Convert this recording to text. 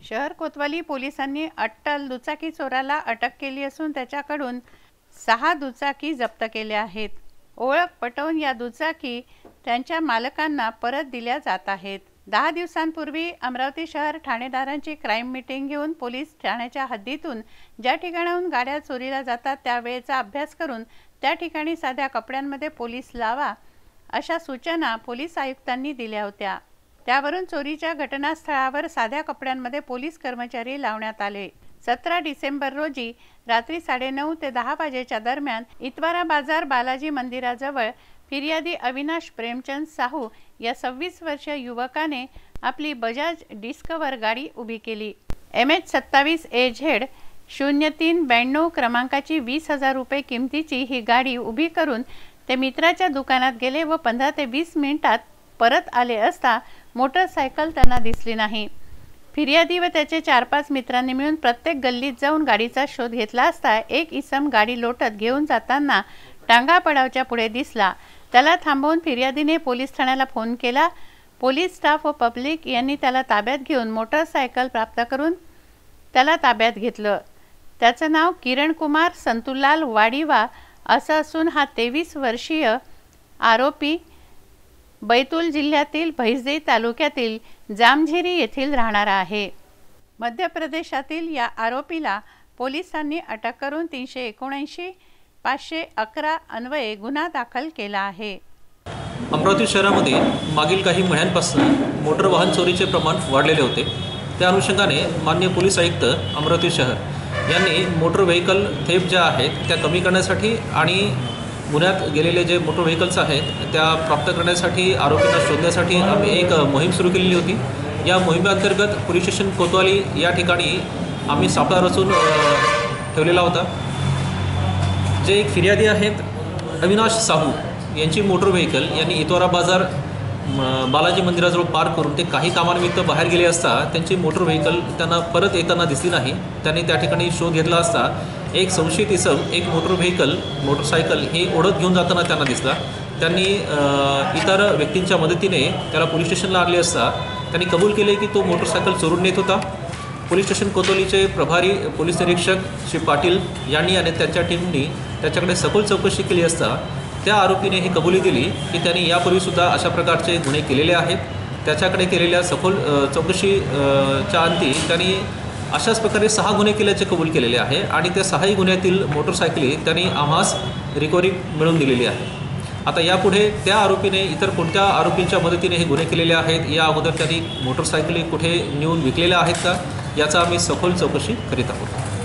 शहर कोतवाली पोलिसांनी अट्टल दुचाकी चोराला अटक केली असून त्याच्याकडून 6 दुचाकी जप्त केल्या आहेत। ओळख पटवून या दुचाकी त्यांच्या मालकांना परत दिल्या जात आहेत। 10 दिवसांपूर्वी अमरावती शहर ठाणेदारांची क्राईम मीटिंग घेऊन पोलीस ठाण्याच्या हद्दीतून ज्या ठिकाणाहून गाड्या चोरीला जातात त्यावेळेचा अभ्यास करून त्या ठिकाणी साध्या कपड्यांमध्ये पोलीस लावा अशा सूचना पोलीस आयुक्तांनी दिल्या होत्या। त्यावरून चोरीच्या घटनास्थळावर साध्या कपड्यांमध्ये पोलीस कर्मचारी लावण्यात आले। 17 डिसेंबर रोजी रात्री 9:30 ते 10 वाजेच्या दरम्यान इतवारा बाजार बालाजी मंदिराजवळ फिर्यादी अविनाश प्रेमचंद साहू या 26 वर्षीय युवकाने आपली बजाज डिस्कवर गाडी उभी केली। MH27 AZ 0392 क्रमांकाची 20,000 रुपये किमतीची ही गाडी उभी करून ते मित्राच्या दुकानात गेले व 15 ते 20 मिनिटात परत आले असता मोटरसायकल त्यांना दिसली नाही। फिर्यादी व त्याचे 4-5 मित्रांनी मिळून प्रत्येक गल्लीत जाऊन गाडीचा शोध घेतला असता एक इसम गाडी लोटत घेऊन जाताना टांगा पडावच्या पुढे दिसला। त्याला थांबवून फिर्यादीने पोलीस ठाण्याला फोन केला। पोलीस स्टाफ व पब्लिक यांनी त्याला ताब्यात घेऊन मोटरसायकल प्राप्त करून त्याला ताब्यात घेतलं। त्याचं नाव किरण कुमार संतुलाल वाडीवा असं असून हा 23 वर्षीय आरोपी बैतूल जिल्ह्यातील भैसदेई तालुक्यातील जामझेरी येथील राहणारा आहे। मध्य प्रदेशातील या आरोपीला पोलिसांनी अटक करून 379 511 अन्वये गुन्हा दाखल केला आहे। अमरावती शहरामध्ये मागील काही महिन्यांपासून मोटर वाहन चोरीचे प्रमाण वाढलेले होते। त्या अनुषंगाने माननीय पोलीस आयुक्त अमरावती शहर यांनी मोटर व्हेकल थेफ्ट ज्या आहेत त्या कमी करण्यासाठी आणि गुन्ह्यात गेलेले जे मोटर व्हेकल्स आहेत त्या प्राप्त करण्यासाठी आरोपींना शोधण्यासाठी आम्ही एक मोहीम सुरू केलेली होती। या मोहिमेअंतर्गत पोलीस स्टेशन कोतवाली या ठिकाणी आम्ही सापळा रचून ठेवलेला होता। जे एक फिर्यादी आहेत अविनाश साहू यांची मोटर व्हेकल यांनी इतवारा बाजार बालाजी मंदिराजवळ पार्क करून ते काही कामानिमित्त बाहेर गेले असता त्यांची मोटर व्हेकल त्यांना परत येताना दिसली नाही। त्यांनी त्या ठिकाणी शोध घेतला असता एक संशयित इसम एक मोटरसायकल ही ओढत घेऊन जाताना त्यांना दिसला। त्यांनी इतर व्यक्तींच्या मदतीने त्याला पोलीस स्टेशनला आणले असता त्यांनी कबूल केले की तो मोटरसायकल चोरून नेत होता। पोलीस स्टेशन कोतवालीचे प्रभारी पोलीस निरीक्षक श्री पाटील यांनी आणि त्यांच्या टीमनी त्याच्याकडे सखोल चौकशी केली असता त्या आरोपीने ही कबुली दिली की त्यांनी यापूर्वीसुद्धा अशा प्रकारचे गुन्हे केलेले आहेत। त्याच्याकडे केलेल्या सखोल चौकशीच्या अंती त्यांनी अशाच प्रकारे 6 गुन्हे केल्याचे कबूल केलेले आहे आणि त्या 6ही गुन्ह्यातील मोटरसायकली त्यांनी आम्हास रिकव्हरी मिळवून दिलेली आहे। आता यापुढे त्या आरोपीने इतर कोणत्या आरोपींच्या मदतीने हे गुन्हे केलेले आहेत, या अगोदर त्यांनी मोटरसायकली कुठे नेऊन विकलेल्या आहेत का याचा आम्ही सखोल चौकशी करीत आहोत।